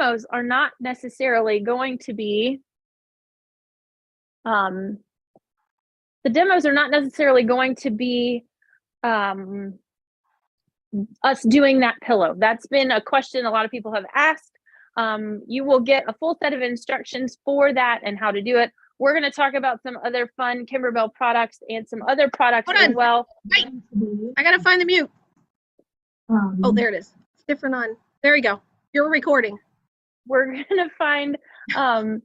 demos are not necessarily going to be us doing that pillow. That's been a question a lot of people have asked. You will get a full set of instructions for that and how to do it. We're going to talk about some other fun Kimberbell products and some other products as well. Wait, I got to find the mute. Oh, there it is. It's different on. There we go. You're recording. We're going to find and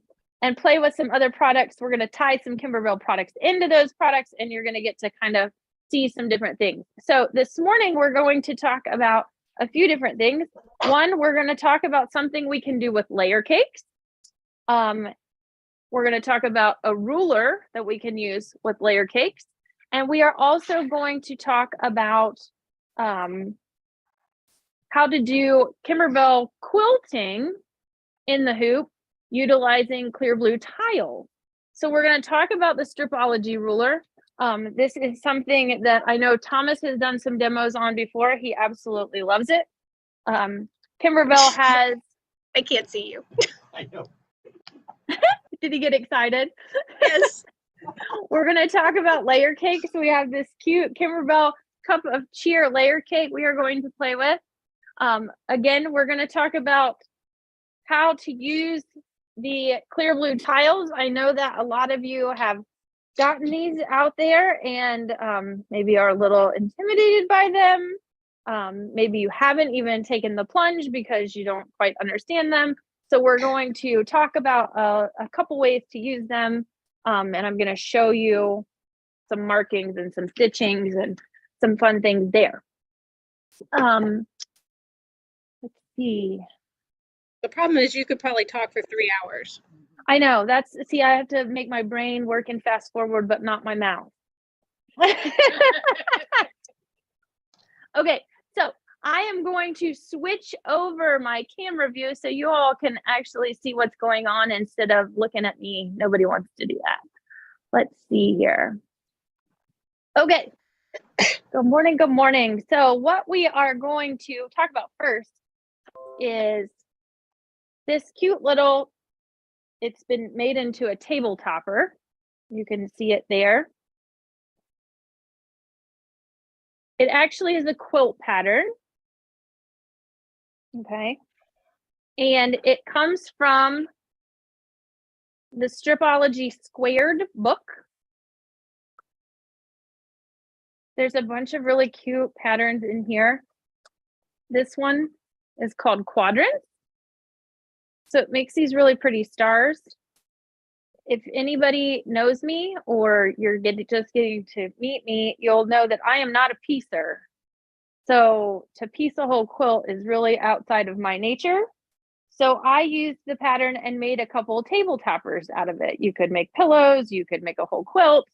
play with some other products. We're going to tie some Kimberbell products into those products, and you're going to get to kind of see some different things. So this morning, we're going to talk about a few different things. One, we're going to talk about something we can do with layer cakes. We're going to talk about a ruler that we can use with layer cakes. And we are also going to talk about how to do Kimberbell quilting in the hoop utilizing clear blue tile. So we're going to talk about the stripology ruler. This is something that I know Thomas has done some demos on before. He absolutely loves it. Kimberbell has... I can't see you. I know. Did he get excited? Yes. We're going to talk about layer cakes. We have this cute Kimberbell cup of cheer layer cake we are going to play with. Again, we're going to talk about how to use the clear blue tiles. I know that a lot of you have gotten these out there and maybe are a little intimidated by them. Maybe you haven't even taken the plunge because you don't quite understand them. So we're going to talk about a couple ways to use them. And I'm going to show you some markings and some stitchings and some fun things there. Let's see. The problem is you could probably talk for 3 hours. I know, see, I have to make my brain work and fast forward, but not my mouth. Okay, so I am going to switch over my camera view so you all can actually see what's going on instead of looking at me. Nobody wants to do that. Let's see here. Okay, good morning, good morning. So what we are going to talk about first is this cute little, it's been made into a table topper. You can see it there. It actually is a quilt pattern. Okay. And it comes from the Stripology Squared book. There's a bunch of really cute patterns in here. This one is called Quadrants. So it makes these really pretty stars. If anybody knows me or you're just getting to meet me, you'll know that I am not a piecer. So to piece a whole quilt is really outside of my nature. So I used the pattern and made a couple table toppers out of it. You could make pillows, you could make a whole quilt.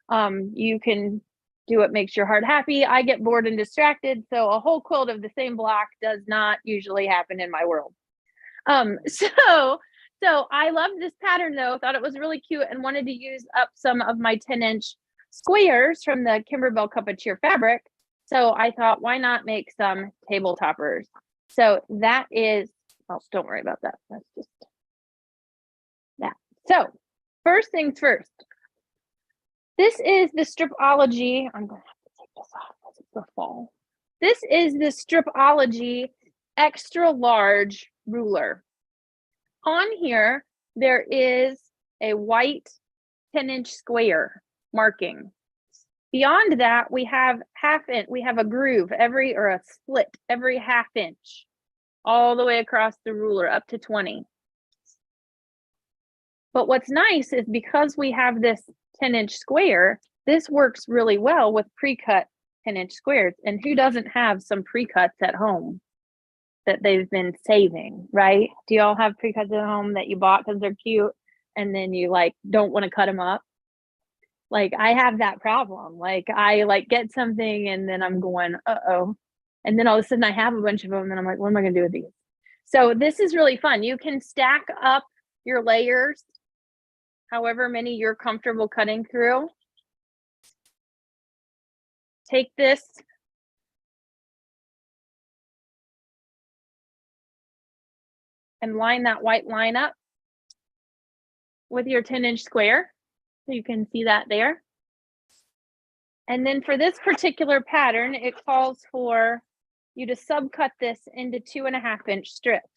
You can do what makes your heart happy. I get bored and distracted, so a whole quilt of the same block does not usually happen in my world. So I loved this pattern though, thought it was really cute and wanted to use up some of my 10-inch squares from the Kimberbell Cup of Cheer fabric. So I thought, why not make some table toppers? So that is, oh, don't worry about that. That's just that. So first things first, this is the Stripology. I'm going to have to take this off because it's the fall. This is the Stripology extra large ruler. On here, there is a white 10-inch square marking. Beyond that, we have we have a groove or a split every ½ inch, all the way across the ruler up to 20. But what's nice is because we have this 10-inch square, this works really well with pre-cut 10-inch squares. And who doesn't have some pre-cuts at home that they've been saving, right? Do y'all have pre-cuts at home that you bought because they're cute and then you like don't want to cut them up? Like I have that problem. Like I like get something and then I'm going, uh-oh. And then all of a sudden I have a bunch of them and I'm like, what am I gonna do with these? So this is really fun. You can stack up your layers, however many you're comfortable cutting through. Take this and line that white line up with your 10-inch square. So you can see that there. And then for this particular pattern, it calls for you to subcut this into 2.5-inch strips.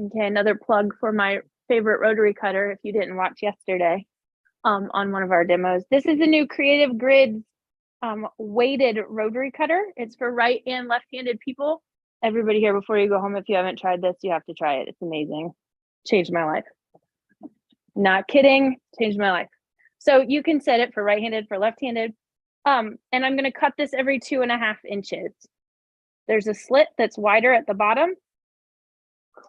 Okay, another plug for my favorite rotary cutter if you didn't watch yesterday on one of our demos. This is the new Creative Grids weighted rotary cutter. It's for right and left-handed people. Everybody here, before you go home, if you haven't tried this, you have to try it. It's amazing. Changed my life. Not kidding, changed my life. So you can set it for right-handed, for left-handed. And I'm gonna cut this every 2.5 inches. There's a slit that's wider at the bottom.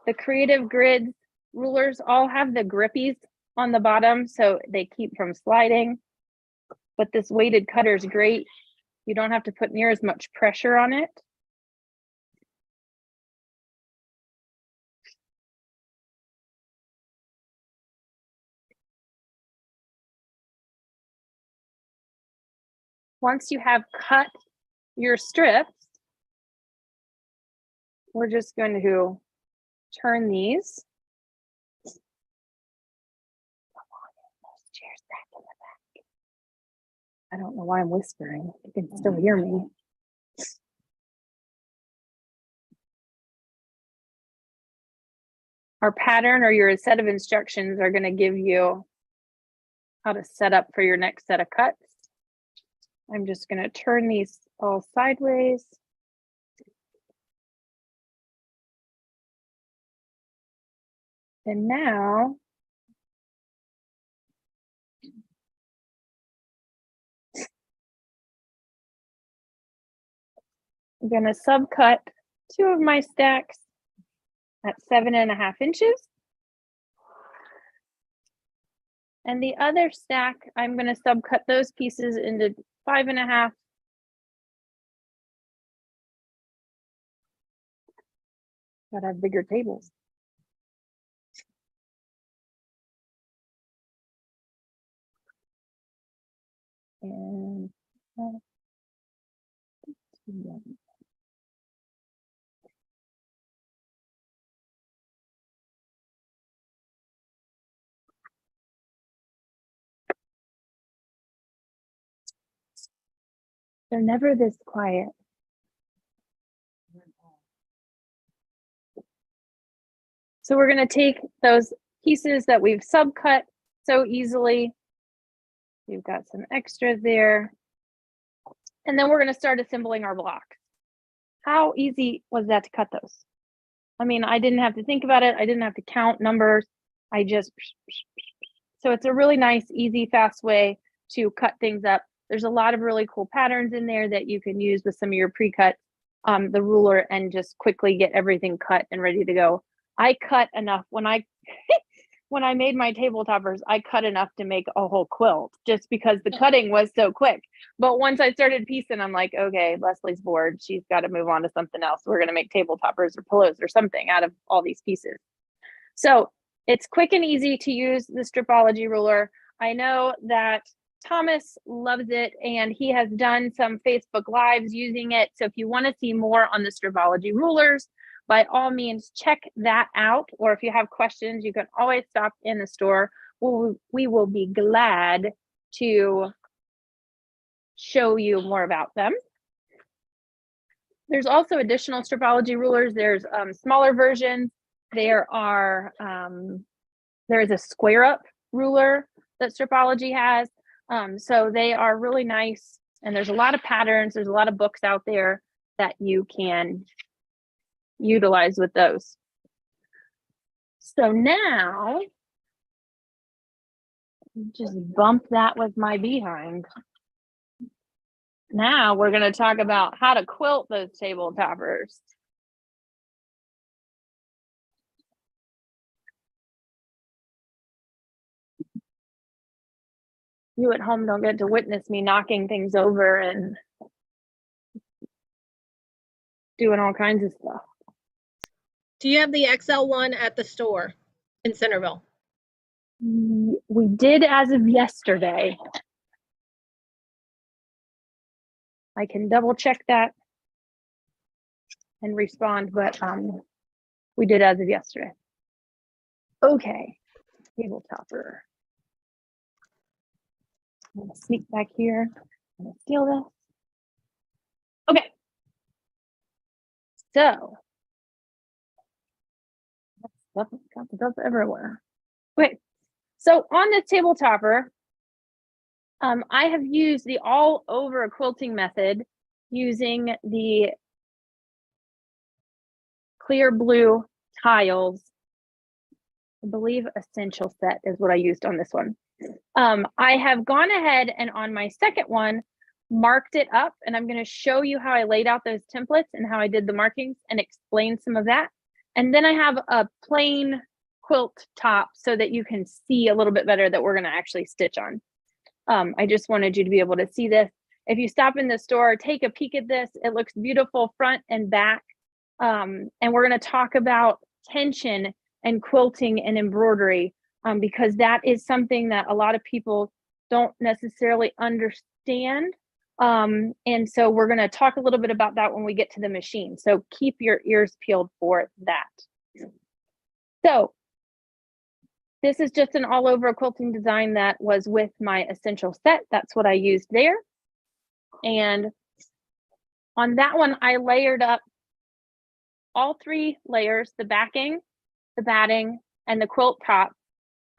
The Creative Grids rulers all have the grippies on the bottom, so they keep from sliding. But this weighted cutter is great. You don't have to put near as much pressure on it. Once you have cut your strips, we're just going to turn these. I don't know why I'm whispering. You can still hear me. Our pattern or your set of instructions are going to give you how to set up for your next set of cuts. I'm just going to turn these all sideways. And now I'm going to subcut 2 of my stacks at 7.5 inches. And the other stack, I'm going to subcut those pieces into 5.5. Gotta have bigger tables. And they're never this quiet. So we're going to take those pieces that we've subcut so easily. We've got some extras there. And then we're going to start assembling our blocks. How easy was that to cut those? I mean, I didn't have to think about it. I didn't have to count numbers. I just, so it's a really nice, easy, fast way to cut things up. There's a lot of really cool patterns in there that you can use with some of your pre-cuts, the ruler, and just quickly get everything cut and ready to go. I cut enough when I when I made my table toppers, I cut enough to make a whole quilt just because the cutting was so quick. But once I started piecing, I'm like, okay, Leslie's bored. She's got to move on to something else. We're going to make table toppers or pillows or something out of all these pieces. So it's quick and easy to use the stripology ruler. I know that Thomas loves it and he has done some Facebook Lives using it. So if you want to see more on the stripology rulers, by all means, check that out. Or if you have questions, you can always stop in the store. We will be glad to show you more about them. There's also additional stripology rulers. There's smaller versions. There is a square up ruler that stripology has. So they are really nice. And there's a lot of patterns. There's a lot of books out there that you can utilize with those. So now, just bump that with my behind. Now we're going to talk about how to quilt those table toppers. You at home don't get to witness me knocking things over and doing all kinds of stuff. Do you have the XL one at the store in Centerville? We did as of yesterday. I can double check that and respond, but We did as of yesterday. Okay, table topper. I'm gonna sneak back here. I'm gonna steal this. Okay. So got the stuff everywhere. Okay. So on this table topper, I have used the all over quilting method using the clear blue tiles. I believe Essential Set is what I used on this one. I have gone ahead and on my second one, marked it up, and I'm going to show you how I laid out those templates and how I did the markings and explain some of that. And then I have a plain quilt top so that you can see a little bit better that we're going to actually stitch on. I just wanted you to be able to see this. If you stop in the store, take a peek at this. It looks beautiful front and back. And we're going to talk about tension and quilting and embroidery because that is something that a lot of people don't necessarily understand. And so we're going to talk a little bit about that when we get to the machine. So keep your ears peeled for that. So this is just an all over quilting design that was with my Essential Set. That's what I used there. And on that one, I layered up all 3 layers, the backing, the batting, and the quilt top.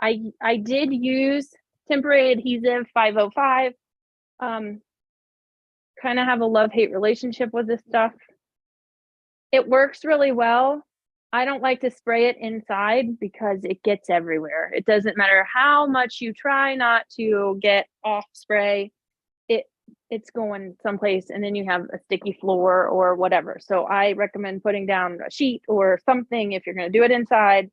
I did use temporary adhesive 505. Kind of have a love-hate relationship with this stuff. It works really well. I don't like to spray it inside because it gets everywhere. It doesn't matter how much you try not to get off spray, it's going someplace and then you have a sticky floor or whatever. So I recommend putting down a sheet or something if you're going to do it inside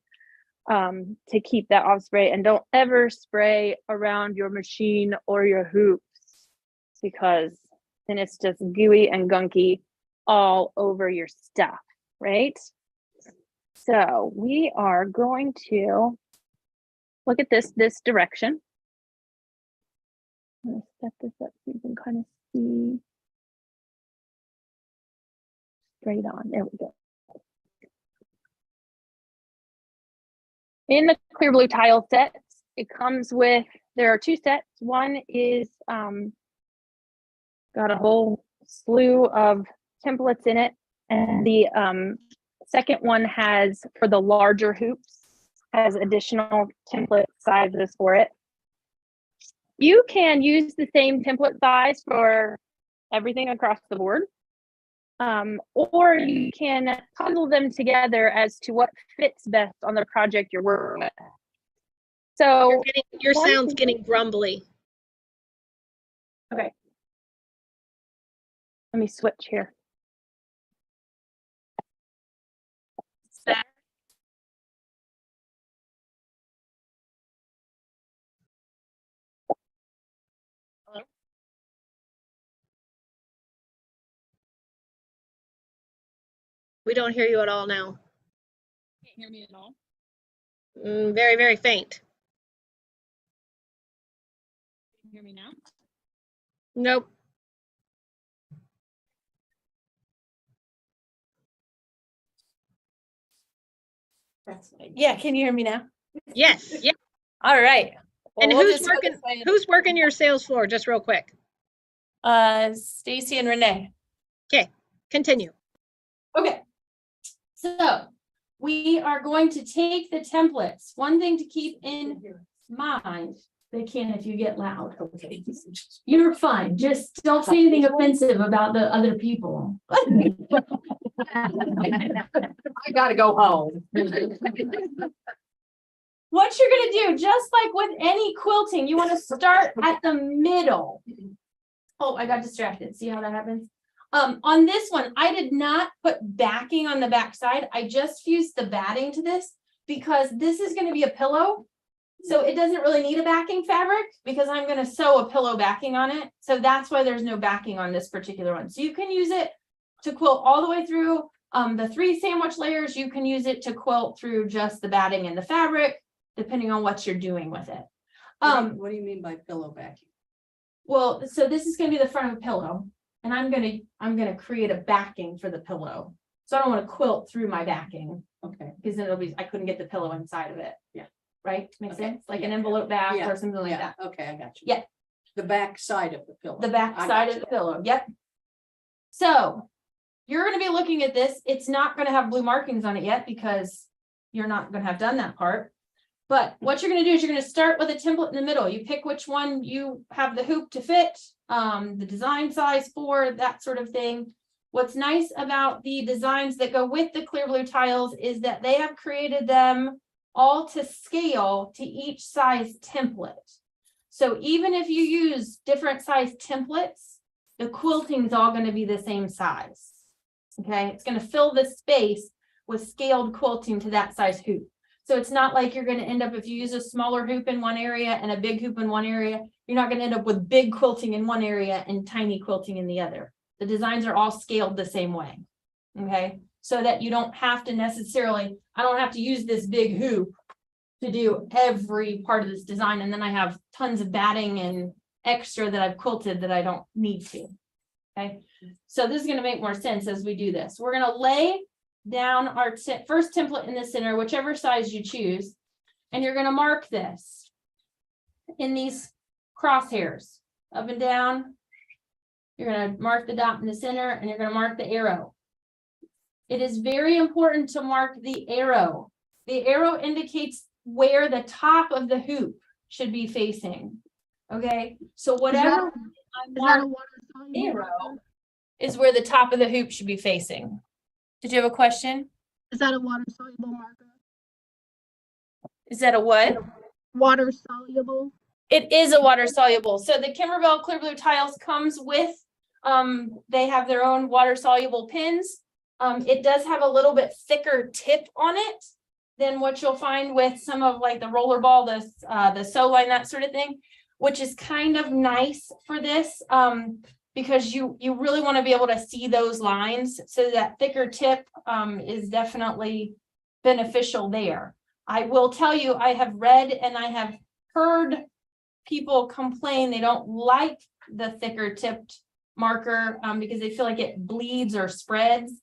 to keep that off spray. And don't ever spray around your machine or your hoops because then it's just gooey and gunky all over your stuff, right? So we are going to look at this direction. I'm going to set this up so you can kind of see straight on. There we go. In the clear blue tile sets, it comes with, there are 2 sets. One is got a whole slew of templates in it. And the second one has, for the larger hoops, has additional template sizes for it. You can use the same template size for everything across the board. Or you can puzzle them together as to what fits best on the project you're working with. So your sound's getting grumbly. Okay. Let me switch here. We don't hear you at all now. Can't hear me at all. Very, very faint. Can you hear me now? Nope. Yeah, can you hear me now? Yes. Yeah. All right. And Well, who's working your sales floor? Just real quick. Stacy and Renee. Okay, continue. Okay. So we are going to take the templates. One thing to keep in mind, they can if you get loud. Okay. You're fine. Just don't say anything offensive about the other people. I gotta go home. What you're gonna do, just like with any quilting, you want to start at the middle. Oh, I got distracted. See how that happens? On this one, I did not put backing on the back side. I just fused the batting to this because this is going to be a pillow. So it doesn't really need a backing fabric because I'm going to sew a pillow backing on it. So that's why there's no backing on this particular one. So you can use it to quilt all the way through the 3 sandwich layers. You can use it to quilt through just the batting and the fabric, depending on what you're doing with it. What do you mean by pillow backing? Well, so this is going to be the front of a pillow. And I'm gonna create a backing for the pillow. So I don't want to quilt through my backing Okay. because then I couldn't get the pillow inside of it. Yeah. Right? Makes Okay. sense? Like an Yeah. envelope back Yeah. or something like Yeah, that. okay, I got you. Yeah. The back side of the pillow. The back I side got of the pillow. Yep. So you're going to be looking at this. It's not going to have blue markings on it yet because you're not going to have done that part. But what you're going to do is you're going to start with a template in the middle. You pick which one you have the hoop to fit, the design size for, that sort of thing. What's nice about the designs that go with the clear blue tiles is that they have created them all to scale to each size template. So even if you use different size templates, the quilting is all going to be the same size. Okay, it's going to fill the space with scaled quilting to that size hoop. So it's not like you're going to end up, if you use a smaller hoop in one area and a big hoop in one area, you're not going to end up with big quilting in one area and tiny quilting in the other. The designs are all scaled the same way. Okay, so that you don't have to necessarily, I don't have to use this big hoop to do every part of this design. And then I have tons of batting and extra that I've quilted that I don't need to. Okay, so this is going to make more sense as we do this. We're going to lay down our first template in the center, whichever size you choose, and you're going to mark this in these crosshairs up and down. You're going to mark the dot in the center and you're going to mark the arrow. It is very important to mark the arrow. The arrow indicates where the top of the hoop should be facing. Okay, so whatever arrow is where the top of the hoop should be facing. Did you have a question? Is that a water soluble marker? Is that a what? Water soluble. It is a water soluble. So the Kimberbell clear blue tiles comes with, they have their own water soluble pins. It does have a little bit thicker tip on it than what you'll find with some of like the roller ball, the sew line, that sort of thing, which is kind of nice for this. Because you really want to be able to see those lines. So that thicker tip is definitely beneficial there. I will tell you, I have read and I have heard people complain they don't like the thicker tipped marker because they feel like it bleeds or spreads.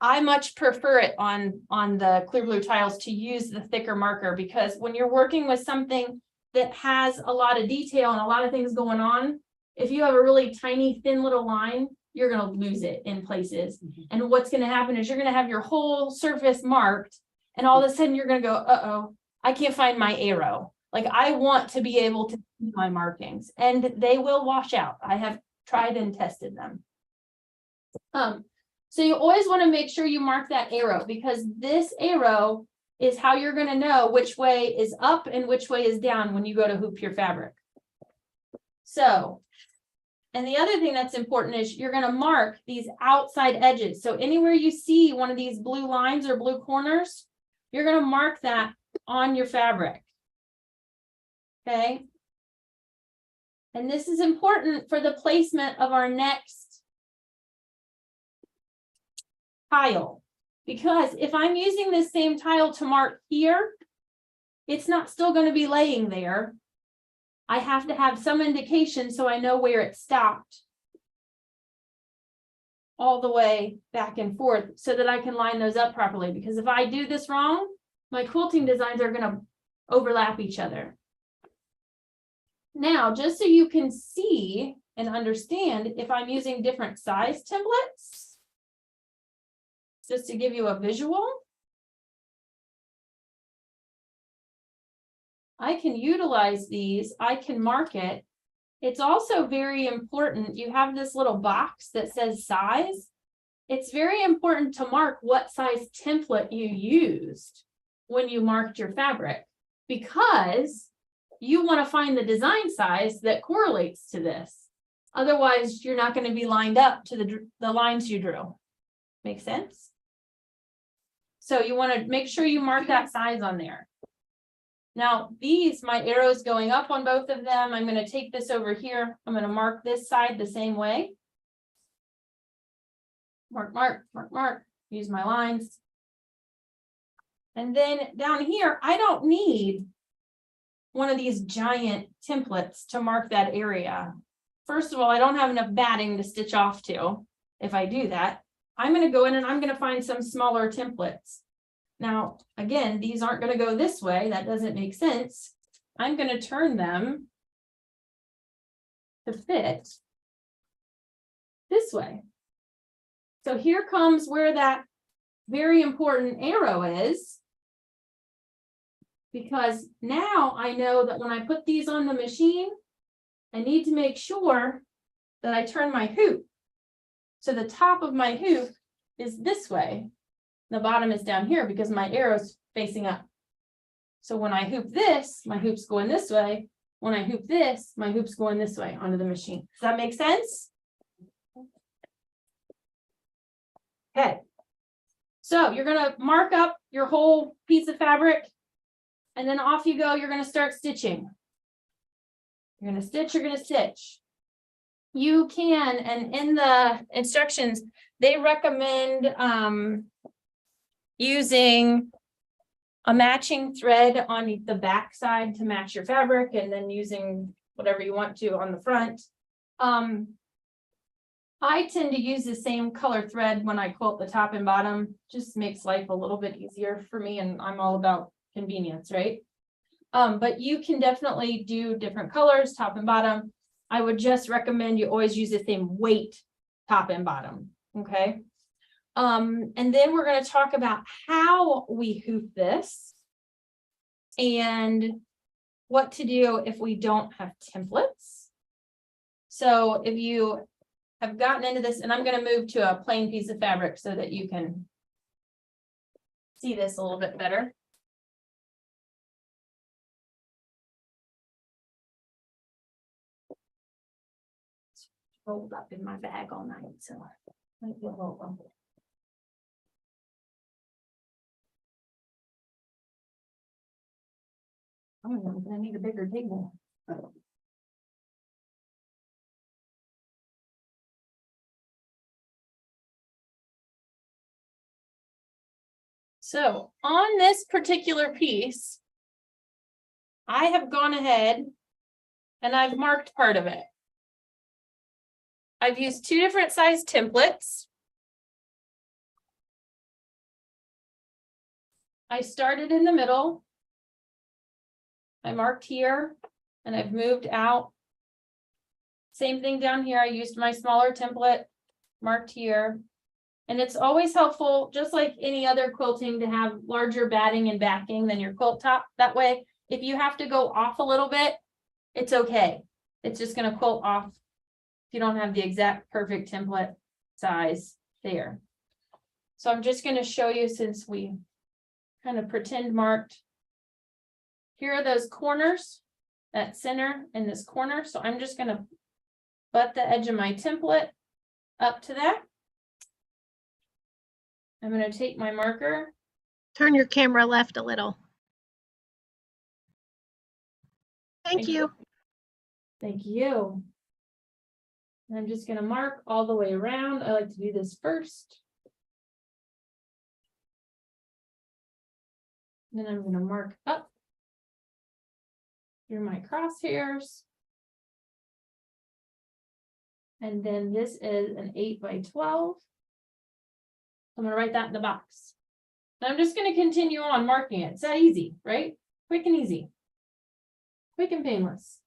I much prefer it on the clear blue tiles to use the thicker marker, because when you're working with something that has a lot of detail and a lot of things going on, if you have a really tiny, thin little line, you're going to lose it in places. And what's going to happen is you're going to have your whole surface marked, and all of a sudden you're going to go, uh-oh, I can't find my arrow. Like, I want to be able to see my markings, and they will wash out. I have tried and tested them. So you always want to make sure you mark that arrow, because this arrow is how you're going to know which way is up and which way is down when you go to hoop your fabric. So, and the other thing that's important is you're going to mark these outside edges. So anywhere you see one of these blue lines or blue corners, you're going to mark that on your fabric. Okay. And this is important for the placement of our next tile, because if I'm using this same tile to mark here, it's not still going to be laying there. I have to have some indication so I know where it stopped all the way back and forth so that I can line those up properly. Because if I do this wrong, my quilting designs are going to overlap each other. Now, just so you can see and understand, if I'm using different size templates, just to give you a visual, I can utilize these, I can mark it. It's also very important, you have this little box that says size. It's very important to mark what size template you used when you marked your fabric, because you want to find the design size that correlates to this. Otherwise, you're not going to be lined up to the lines you drew. Make sense? So you want to make sure you mark that size on there. Now, these, my arrows going up on both of them. I'm going to take this over here. I'm going to mark this side the same way. Mark, mark, mark, mark. Use my lines. And then down here, I don't need one of these giant templates to mark that area. First of all, I don't have enough batting to stitch off to if I do that. I'm gonna go in and I'm gonna find some smaller templates. Now, again, these aren't gonna go this way. That doesn't make sense. I'm gonna turn them to fit this way. So here comes where that very important arrow is. Because now I know that when I put these on the machine, I need to make sure that I turn my hoop. So the top of my hoop is this way. The bottom is down here because my arrow's facing up. So when I hoop this, my hoop's going this way. When I hoop this, my hoop's going this way onto the machine. Does that make sense? Okay. So you're gonna mark up your whole piece of fabric and then off you go. You're gonna start stitching. You're gonna stitch, you're gonna stitch. You can, and in the instructions, they recommend using a matching thread on the back side to match your fabric and then using whatever you want to on the front. I tend to use the same color thread when I quilt the top and bottom, just makes life a little bit easier for me, and I'm all about convenience, right? But you can definitely do different colors, top and bottom. I would just recommend you always use the same weight, top and bottom, okay? And then we're going to talk about how we hoop this and what to do if we don't have templates. So if you have gotten into this, and I'm going to move to a plain piece of fabric so that you can see this a little bit better. It's rolled up in my bag all night, so might be a little rumble. I'm gonna need a bigger table. So on this particular piece, I have gone ahead and I've marked part of it. I've used 2 different size templates. I started in the middle. I marked here and I've moved out. Same thing down here. I used my smaller template, marked here. And it's always helpful, just like any other quilting, to have larger batting and backing than your quilt top. That way, if you have to go off a little bit, it's okay. It's just going to quilt off if you don't have the exact perfect template size there. So I'm just going to show you, since we kind of pretend marked. Here are those corners, that center in this corner. So I'm just going to butt the edge of my template up to that. I'm going to take my marker. Turn your camera left a little. Thank you. Thank you. And I'm just going to mark all the way around. I like to do this first. Then I'm going to mark up through my crosshairs. And then this is an 8 by 12. I'm going to write that in the box. And I'm just going to continue on marking it. It's that easy, right? Quick and easy. Quick and painless.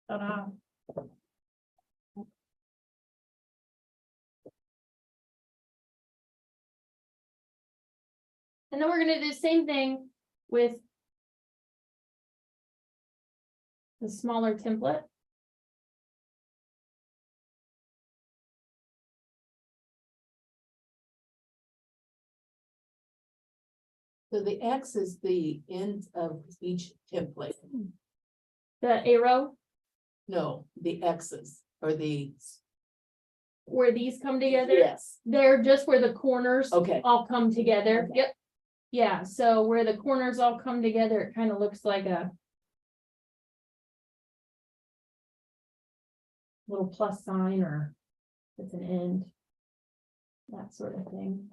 Ta-da. And then we're going to do the same thing with the smaller template. So the X is the end of each template. The arrow No, the X's or the, where these come together. yes, They're just where the corners okay. all come together. Okay. Yep. Yeah, so where the corners all come together, it kind of looks like a little plus sign or It's an end. That sort of thing.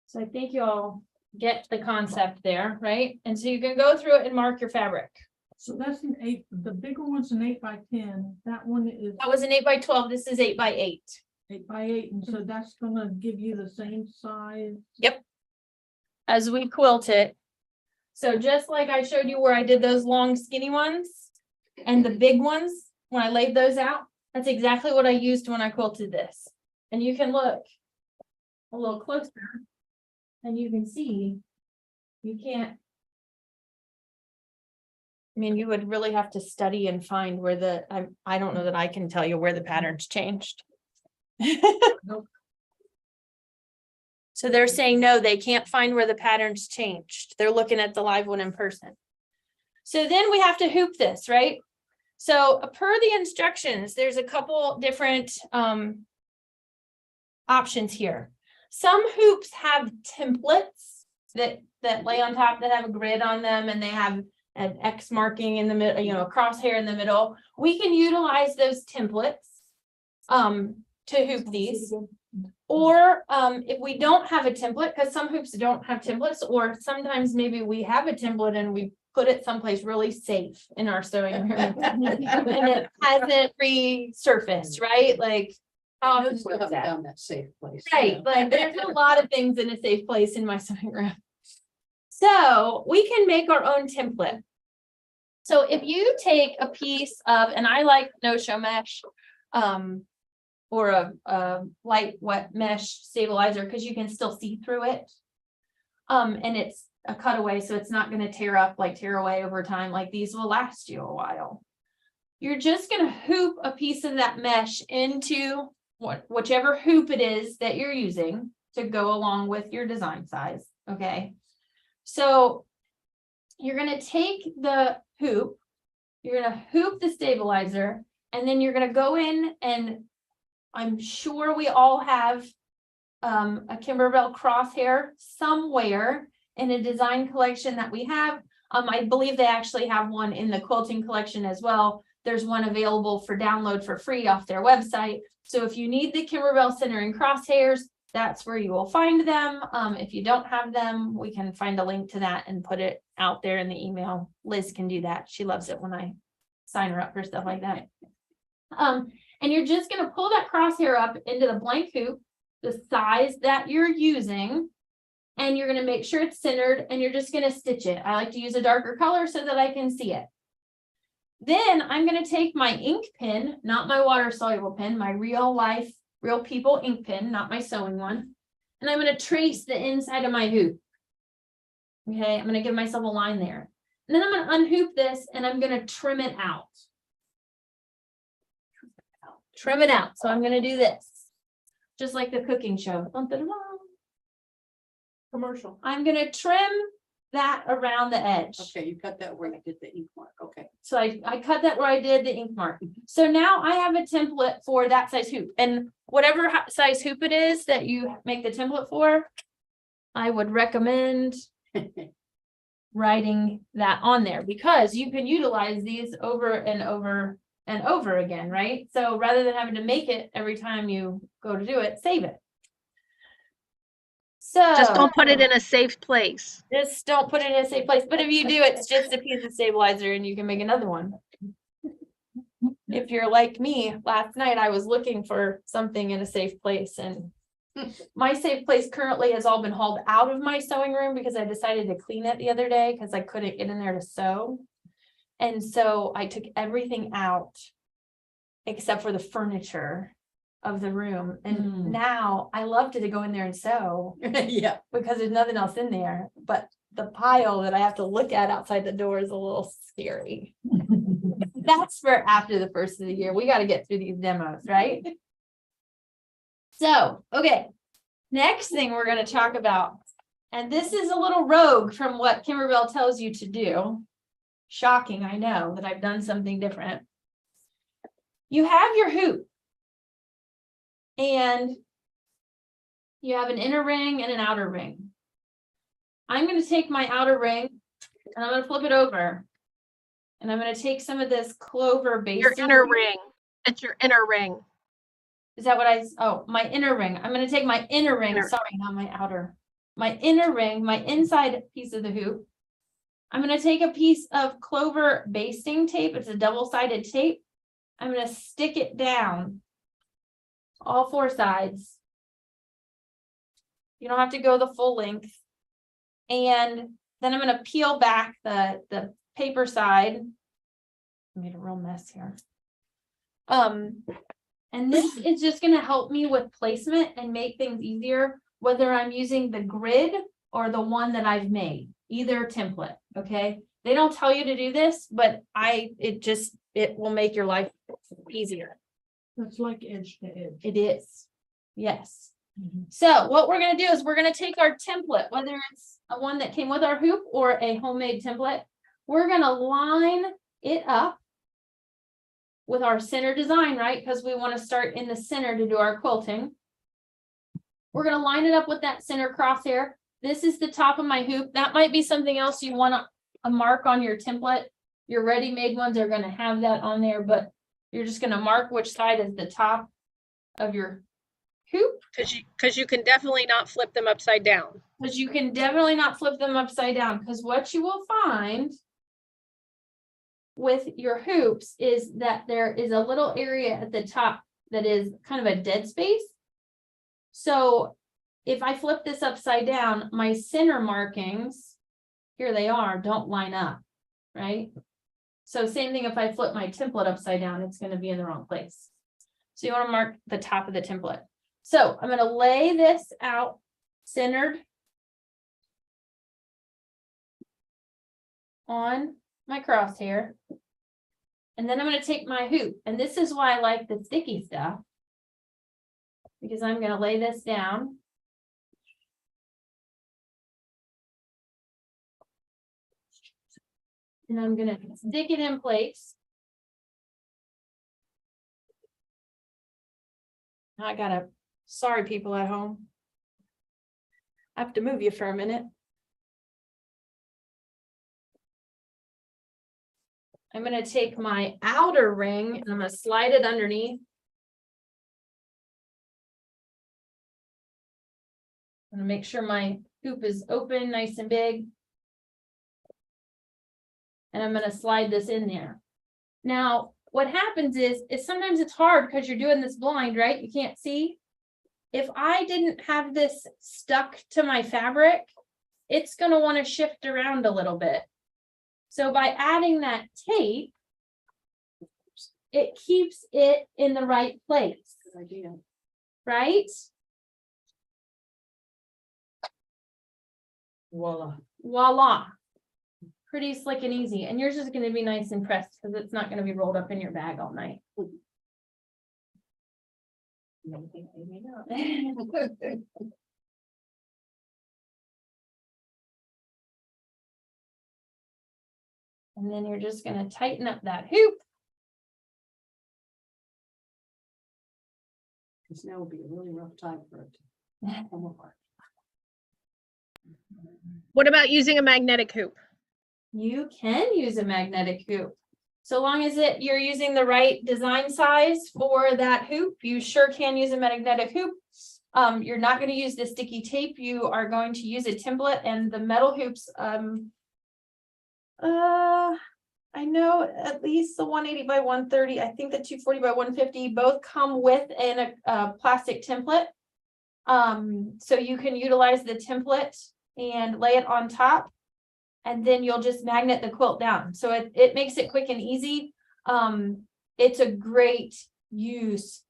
So I think you all get the concept there, right? And so you can go through it and mark your fabric. So that's an 8, the bigger one's an 8x10, that one is That was an 8x12. This is 8x8. 8x8, and so that's gonna give you the same size. As we quilt it. So just like I showed you where I did those long skinny ones and the big ones, when I laid those out, that's exactly what I used when I quilted this. And you can look a little closer and you can see you can't. I mean, you would really have to study and find where the, I don't know that I can tell you where the patterns changed. Nope. So they're saying, no, they can't find where the patterns changed. They're looking at the live one in person. So then we have to hoop this, right? So per the instructions, there's a couple different options here. Some hoops have templates that lay on top that have a grid on them and they have an X marking in the middle, you know, a crosshair in the middle. We can utilize those templates to hoop these. Or if we don't have a template, because some hoops don't have templates, or sometimes maybe we have a template and we put it someplace really safe in our sewing room and it hasn't resurfaced, right? Like, how often Still was haven't that? found that safe place. Right, like there's a lot of things in a safe place in my sewing room. So we can make our own template. So if you take a piece of, and I like no-show mesh, or a light wet mesh stabilizer, because you can still see through it. And it's a cutaway, so it's not going to tear away over time. Like these will last you a while. You're just going to hoop a piece of that mesh into whichever hoop it is that you're using to go along with your design size. Okay. So you're going to take the hoop, you're going to hoop the stabilizer, and then you're going to go in, and I'm sure we all have a Kimberbell crosshair somewhere in a design collection that we have. I believe they actually have one in the quilting collection as well. There's one available for download for free off their website. So if you need the Kimberbell centering crosshairs, that's where you will find them. If you don't have them, we can find a link to that and put it out there in the email. Liz can do that. She loves it when I sign her up for stuff like that. And you're just going to pull that crosshair up into the blank hoop, the size that you're using, and you're going to make sure it's centered, and you're just going to stitch it. I like to use a darker color so that I can see it. Then I'm going to take my ink pen, not my water soluble pen, my real life, real people ink pen, not my sewing one. And I'm going to trace the inside of my hoop. Okay, I'm going to give myself a line there. And then I'm going to unhoop this and I'm going to trim it out. Trim it out. So I'm going to do this. Just like the cooking show. Dun, dun, dun, dun. Commercial. I'm going to trim that around the edge. Okay, you cut that where you did the ink mark. Okay. So I cut that where I did the ink mark. So now I have a template for that size hoop, and whatever size hoop it is that you make the template for, I would recommend writing that on there, because you can utilize these over and over and over again, right? So rather than having to make it every time you go to do it, save it. So Just don't put it in a safe place. Just don't put it in a safe place. But if you do, it's just a piece of stabilizer and you can make another one. If you're like me, last night I was looking for something in a safe place, and my safe place currently has all been hauled out of my sewing room because I decided to clean it the other day because I couldn't get in there to sew. And so I took everything out except for the furniture of the room. And now I love to go in there and sew. Yeah. Because there's nothing else in there, but the pile that I have to look at outside the door is a little scary. That's for after the first of the year. We got to get through these demos, right? So, okay. Next thing we're going to talk about, and this is a little rogue from what Kimberbell tells you to do. Shocking, I know that I've done something different. You have your hoop. And you have an inner ring and an outer ring. I'm going to take my outer ring and I'm going to flip it over. And I'm going to take some of this clover base. Your inner ring. It's your inner ring. Is that what oh, my inner ring. I'm going to take my inner ring. Inner. Sorry, not my outer. My inner ring, my inside piece of the hoop. I'm going to take a piece of clover basting tape. It's a double-sided tape. I'm going to stick it down all 4 sides. You don't have to go the full length. And then I'm going to peel back the paper side. I made a real mess here. And this is just going to help me with placement and make things easier, whether I'm using the grid or the one that I've made, either template. Okay. They don't tell you to do this, but it will make your life easier. It's like edge to edge. It is. Yes. Mhm. So what we're going to do is we're going to take our template, whether it's a one that came with our hoop or a homemade template, we're going to line it up with our center design, right? Because we want to start in the center to do our quilting. We're going to line it up with that center crosshair. This is the top of my hoop. That might be something else you want a mark on your template. Your ready-made ones are going to have that on there, but you're just going to mark which side is the top of your hoop. Because you can definitely not flip them upside down. Because you can definitely not flip them upside down. Because what you will find with your hoops is that there is a little area at the top that is kind of a dead space. So if I flip this upside down, my center markings, here they are, don't line up, right? So same thing if I flip my template upside down, it's going to be in the wrong place. So you want to mark the top of the template. So I'm going to lay this out centered on my crosshair. And then I'm going to take my hoop. And this is why I like the sticky stuff, because I'm going to lay this down. And I'm going to stick it in place. I gotta, sorry people at home. I have to move you for a minute. I'm going to take my outer ring and I'm going to slide it underneath. I'm going to make sure my hoop is open, nice and big. And I'm going to slide this in there. Now, what happens is sometimes it's hard because you're doing this blind, right? You can't see. If I didn't have this stuck to my fabric, it's going to want to shift around a little bit. So by adding that tape, it keeps it in the right place. Good idea. Right? Voila. Voila. Pretty slick and easy. And yours is going to be nice and pressed because it's not going to be rolled up in your bag all night. And then you're just going to tighten up that hoop. This now would be a really rough time for it to come apart. What about using a magnetic hoop? You can use a magnetic hoop. So long as you're using the right design size for that hoop, you sure can use a magnetic hoop. You're not going to use the sticky tape. You are going to use a template, and the metal hoops. I know at least the 180 by 130. I think the 240 by 150 both come with a plastic template. So you can utilize the template and lay it on top. And then you'll just magnet the quilt down. So it makes it quick and easy. It's a great use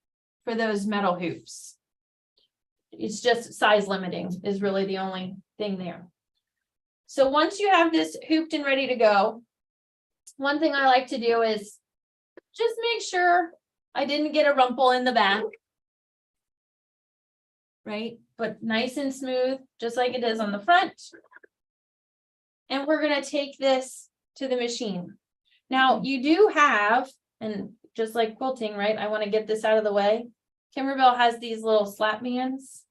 for those metal hoops. It's just size limiting is really the only thing there. So once you have this hooped and ready to go, one thing I like to do is just make sure I didn't get a rumple in the back. Right? But nice and smooth, just like it is on the front. And we're going to take this to the machine. Now you do have, and just like quilting, right? I want to get this out of the way. Kimberbell has these little slap bands.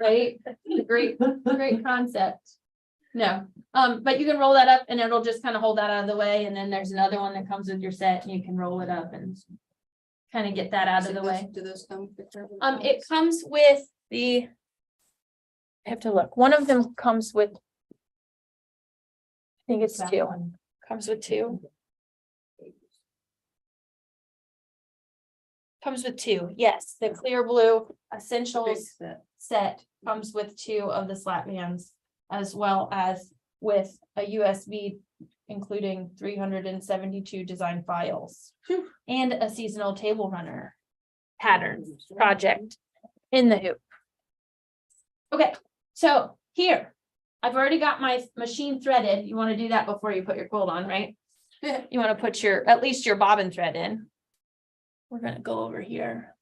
Right? Great concept. No, but you can roll that up and it'll just kind of hold that out of the way. And then there's another one that comes with your set and you can roll it up and kind of get that out of the way. Do those come? with the It comes with the, I have to look, one of them comes with, I think it's two, comes with two. Comes with two, yes, the clear blue essentials set comes with two of the slat bands, as well as with a USB, including 372 design files. And a seasonal table runner pattern project in the hoop. Okay, so here, I've already got my machine threaded. You want to do that before you put your quilt on, right? You want to put your, at least your bobbin thread in. We're gonna go over here.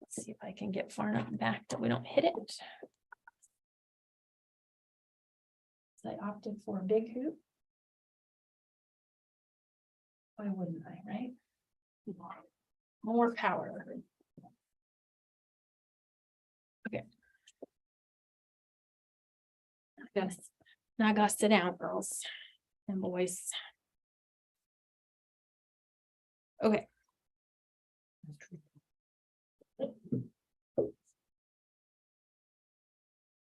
Let's see if I can get far enough back that we don't hit it. So I opted for a big hoop. Why wouldn't I, right? More power. Okay. Now I gotta sit down, girls and boys. Okay.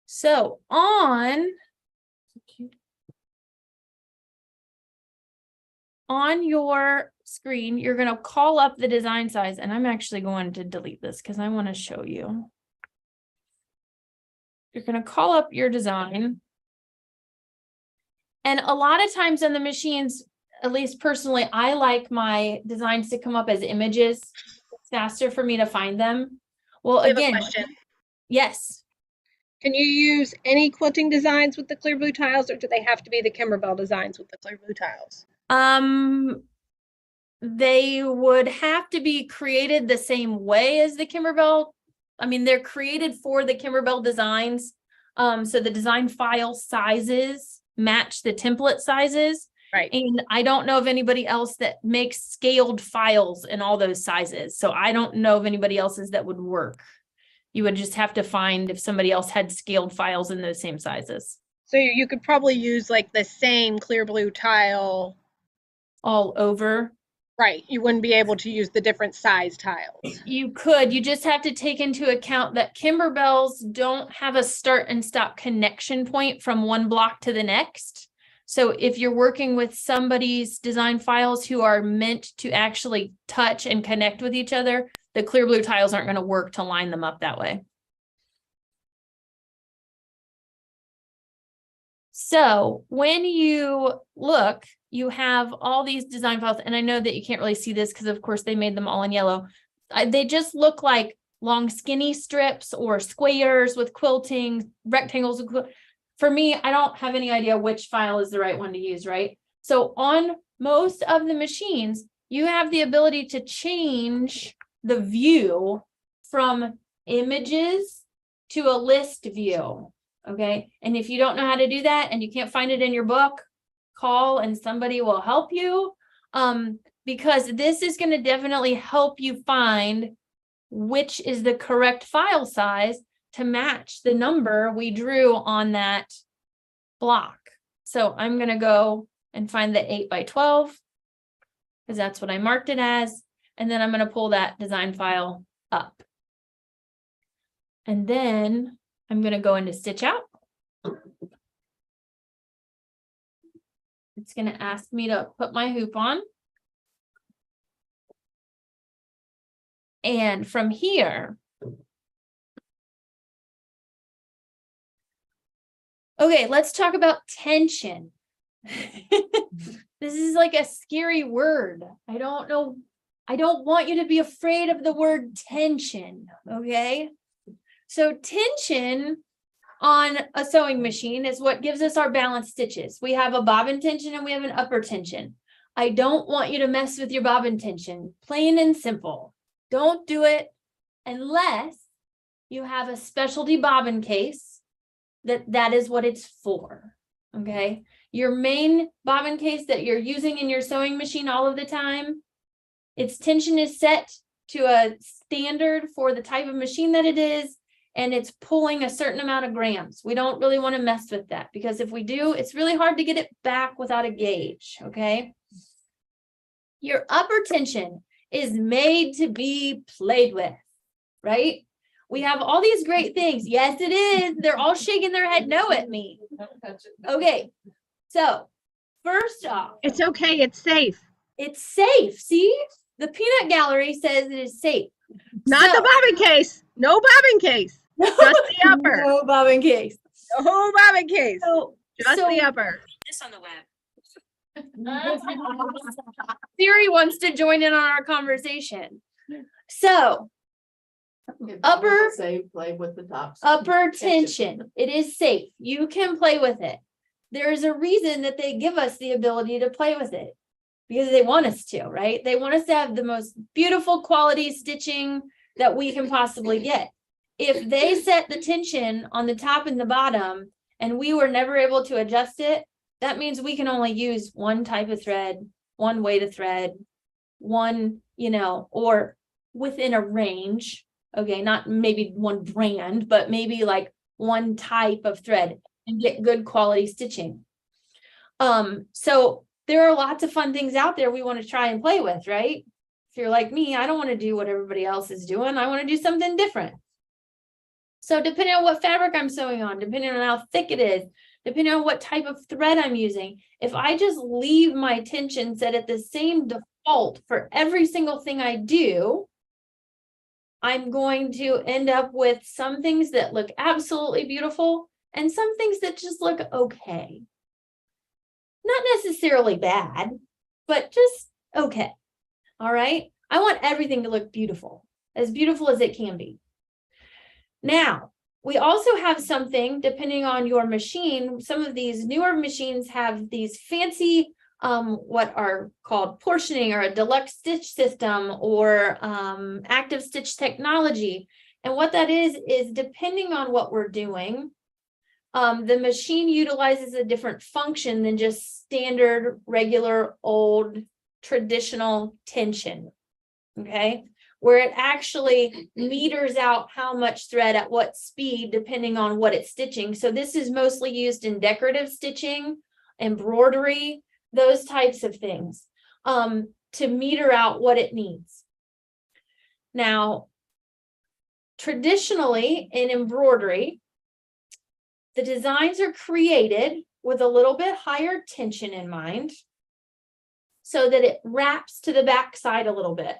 So on your screen, you're going to call up the design size, and I'm actually going to delete this because I want to show you. You're going to call up your design. And a lot of times on the machines, at least personally, I like my designs to come up as images. It's faster for me to find them. Well, I have a again, question. yes. Can you use any quilting designs with the clear blue tiles, or do they have to be the Kimberbell designs with the clear blue tiles? They would have to be created the same way as the Kimberbell. I mean, they're created for the Kimberbell designs. So the design file sizes match the template sizes. Right. And I don't know of anybody else that makes scaled files in all those sizes. So I don't know of anybody else's that would work. You would just have to find if somebody else had scaled files in those same sizes. So you could probably use like the same clear blue tile. All over. Right. You wouldn't be able to use the different size tiles. You could, you just have to take into account that Kimberbells don't have a start and stop connection point from one block to the next. So if you're working with somebody's design files who are meant to actually touch and connect with each other, the clear blue tiles aren't going to work to line them up that way. So when you look, you have all these design files, and I know that you can't really see this because of course they made them all in yellow. They just look like long skinny strips or squares with quilting, rectangles. For me, I don't have any idea which file is the right one to use, right? So on most of the machines, you have the ability to change the view from images to a list view, okay? And if you don't know how to do that and you can't find it in your book, call and somebody will help you, because this is going to definitely help you find which is the correct file size to match the number we drew on that block. So I'm going to go and find the 8x12 because that's what I marked it as. And then I'm going to pull that design file up. And then I'm going to go into Stitch Out. It's going to ask me to put my hoop on. And from here, okay, let's talk about tension. This is like a scary word. I don't know. I don't want you to be afraid of the word tension, okay? So tension on a sewing machine is what gives us our balanced stitches. We have a bobbin tension and we have an upper tension. I don't want you to mess with your bobbin tension, plain and simple. Don't do it unless you have a specialty bobbin case that is what it's for, okay? Your main bobbin case that you're using in your sewing machine all of the time, its tension is set to a standard for the type of machine that it is, and it's pulling a certain amount of grams. We don't really want to mess with that because if we do, it's really hard to get it back without a gauge, okay? Your upper tension is made to be played with, right? We have all these great things. Yes, it is. They're all shaking their head no at me. Okay, so first off, It's okay. It's safe. it's safe. See, the peanut gallery says it is safe. Not So- the bobbin case. No bobbin case. Just the upper. No bobbin case. No bobbin case. So, Just the upper. This on the web. Siri wants to join in on our conversation. So, If Upper- I would Say, play with the tops. upper tension, it is safe. You can play with it. There is a reason that they give us the ability to play with it because they want us to, right? They want us to have the most beautiful quality stitching that we can possibly get. If they set the tension on the top and the bottom and we were never able to adjust it, that means we can only use one type of thread, one way to thread, one, or within a range. Okay, not maybe one brand, but maybe like one type of thread and get good quality stitching. So there are lots of fun things out there we want to try and play with, right? If you're like me, I don't want to do what everybody else is doing. I want to do something different. So depending on what fabric I'm sewing on, depending on how thick it is, depending on what type of thread I'm using, if I just leave my tension set at the same default for every single thing I do, I'm going to end up with some things that look absolutely beautiful and some things that just look okay. Not necessarily bad, but just okay. All right. I want everything to look beautiful as it can be. Now, we also have something, depending on your machine, some of these newer machines have these fancy what are called portioning or a deluxe stitch system or active stitch technology. And what that is depending on what we're doing, the machine utilizes a different function than just standard, regular, old, traditional tension, okay? Where it actually meters out how much thread at what speed, depending on what it's stitching. So this is mostly used in decorative stitching, embroidery, those types of things, to meter out what it needs. Now, traditionally in embroidery, the designs are created with a little bit higher tension in mind so that it wraps to the back side a little bit,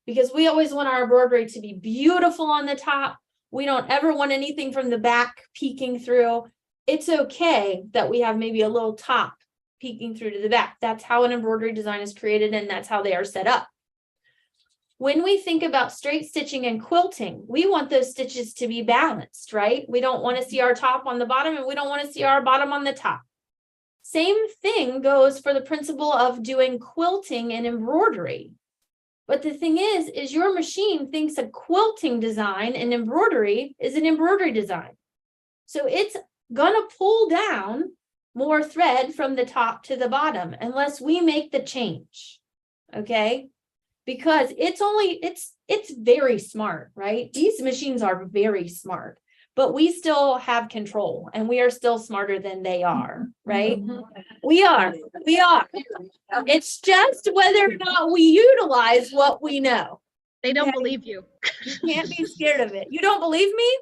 because we always want our embroidery to be beautiful on the top. We don't ever want anything from the back peeking through. It's okay that we have maybe a little top peeking through to the back. That's how an embroidery design is created, and that's how they are set up. When we think about straight stitching and quilting, we want those stitches to be balanced, right? We don't want to see our top on the bottom and we don't want to see our bottom on the top. Same thing goes for the principle of doing quilting and embroidery. But the thing is your machine thinks a quilting design and embroidery is an embroidery design. So it's gonna pull down more thread from the top to the bottom unless we make the change, okay? Because it's very smart, right? These machines are very smart, but we still have control and we are still smarter than they are, right? We are. It's just whether or not we utilize what we know. They don't Okay. believe you. You can't be scared of it. You don't believe me?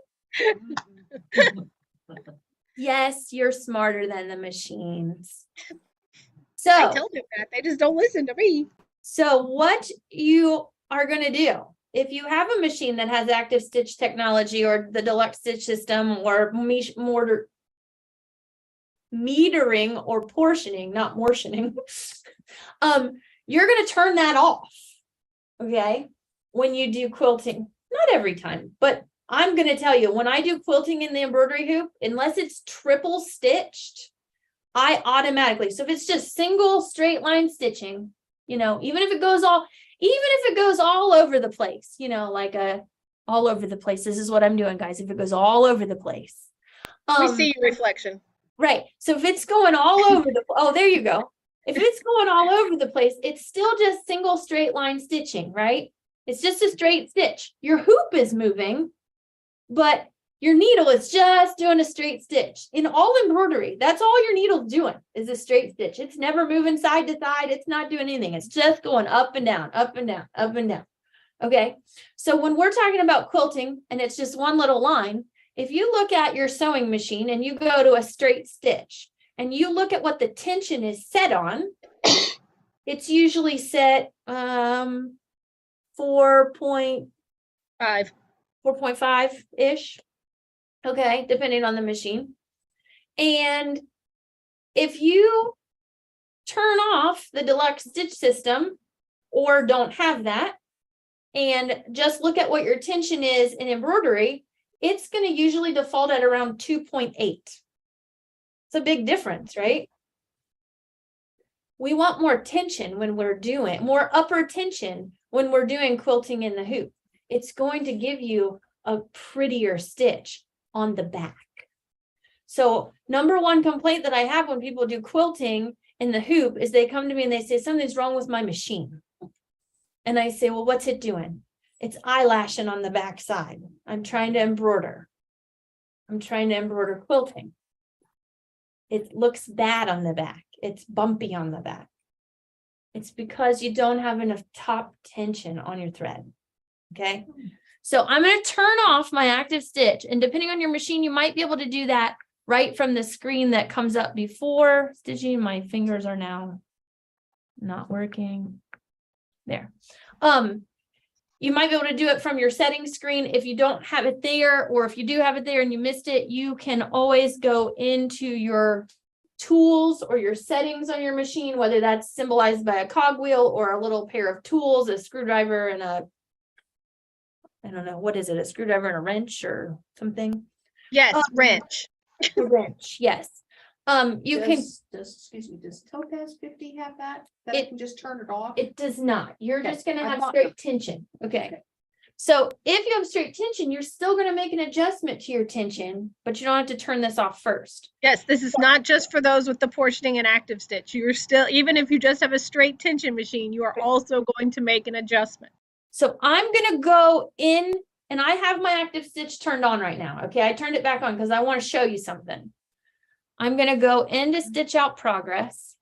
Yes, you're smarter than the machines. I So, tell them that. They just don't listen to me. so what you are going to do, if you have a machine that has active stitch technology or the deluxe stitch system or metering or portioning, not mortioning, you're going to turn that off, okay, when you do quilting. Not every time, but I'm going to tell you, when I do quilting in the embroidery hoop, unless it's triple stitched, I automatically, so if it's just single straight line stitching, even if it goes all over the place, all over the place. This is what I'm doing, guys. If it goes all over the place. We see your reflection. Right. So if it's going all over oh, there you go. If it's going all over the place, it's still just single straight line stitching, right? It's just a straight stitch. Your hoop is moving, but your needle is just doing a straight stitch. In all embroidery, that's all your needle's doing is a straight stitch. It's never moving side to side. It's not doing anything. It's just going up and down, up and down, up and down. Okay. So when we're talking about quilting and it's just one little line, if you look at your sewing machine and you go to a straight stitch and you look at what the tension is set on, it's usually set 4.5-ish. Okay, depending on the machine. And if you turn off the deluxe stitch system or don't have that and just look at what your tension is in embroidery, it's going to usually default at around 2.8. It's a big difference, right? We want more tension when we're doing more upper tension when we're doing quilting in the hoop. It's going to give you a prettier stitch on the back. So number one complaint that I have when people do quilting in the hoop is they come to me and they say, something's wrong with my machine. And I say, well, what's it doing? It's eyelashing on the back side. I'm trying to embroider. I'm trying to embroider quilting. It looks bad on the back. It's bumpy on the back. It's because you don't have enough top tension on your thread. Okay. So I'm going to turn off my active stitch, and depending on your machine, you might be able to do that right from the screen that comes up before stitching. My fingers are now not working. There. You might be able to do it from your settings screen. If you don't have it there, or if you do have it there and you missed it, you can always go into your tools or your settings on your machine, whether that's symbolized by a cogwheel or a little pair of tools, a screwdriver and a, I don't know, what is it? A screwdriver and a wrench or something? Yes, wrench. A wrench, yes. You can, Excuse me, does Topaz 50 have that? That I can just turn it off? it does not. You're Okay, just gonna I have thought- straight tension. Okay. So if you have straight tension, you're still gonna make an adjustment to your tension, but you don't have to turn this off first. Yes, this is not just for those with the portioning and active stitch. You're still, even if you just have a straight tension machine, you are also going to make an adjustment. So I'm gonna go in, and I have my active stitch turned on right now. Okay, I turned it back on because I want to show you something. I'm gonna go into stitch out progress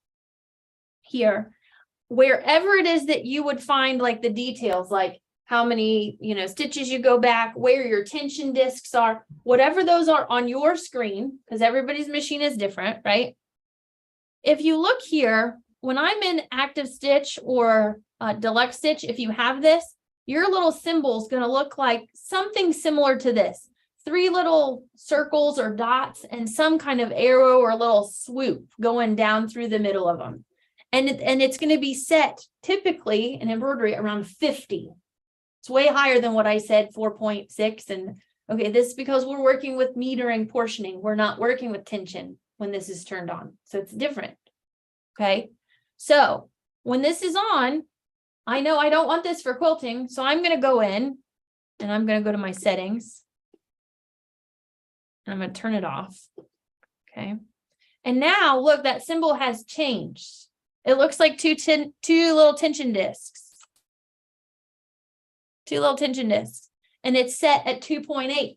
here, wherever it is that you would find like the details, like how many, stitches you go back, where your tension discs are, whatever those are on your screen, because everybody's machine is different, right? If you look here, when I'm in active stitch or deluxe stitch, if you have this, your little symbol is going to look like something similar to this. 3 little circles or dots and some kind of arrow or little swoop going down through the middle of them. And it's going to be set typically in embroidery around 50. It's way higher than what I said, 4.6. And okay, this is because we're working with metering portioning. We're not working with tension when this is turned on. So it's different. Okay. So when this is on, I know I don't want this for quilting. So I'm going to go in and I'm going to go to my settings. And I'm going to turn it off. Okay. And now look, that symbol has changed. It looks like two little tension discs. 2 little tension discs. And it's set at 2.8.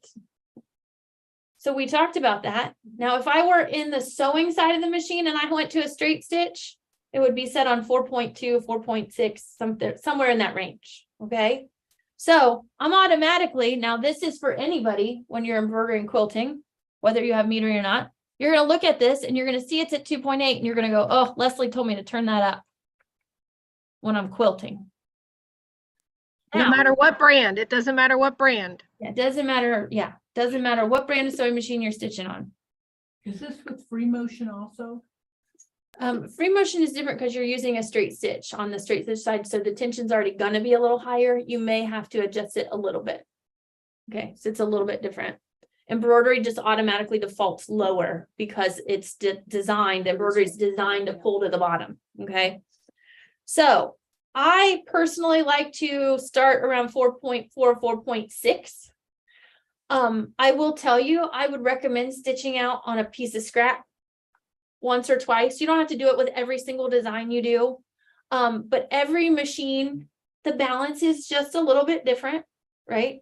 So we talked about that. Now, if I were in the sewing side of the machine and I went to a straight stitch, it would be set on 4.2, 4.6, somewhere in that range. Okay. So I'm automatically, now this is for anybody when you're embroidering quilting, whether you have metering or not, you're going to look at this and you're going to see it's at 2.8 and you're going to go, oh, Leslie told me to turn that up when I'm quilting. No matter what brand, it doesn't matter what brand. Yeah, it doesn't matter. Yeah. Doesn't matter what brand of sewing machine you're stitching on. Is this with free motion also? Free motion is different because you're using a straight stitch on the straight stitch side. So the tension's already going to be a little higher. You may have to adjust it a little bit. Okay. So it's a little bit different. Embroidery just automatically defaults lower because it's designed, embroidery is designed to pull to the bottom. Okay. So I personally like to start around 4.4, 4.6. I will tell you, I would recommend stitching out on a piece of scrap once or twice. You don't have to do it with every single design you do. But every machine, the balance is just a little bit different, right?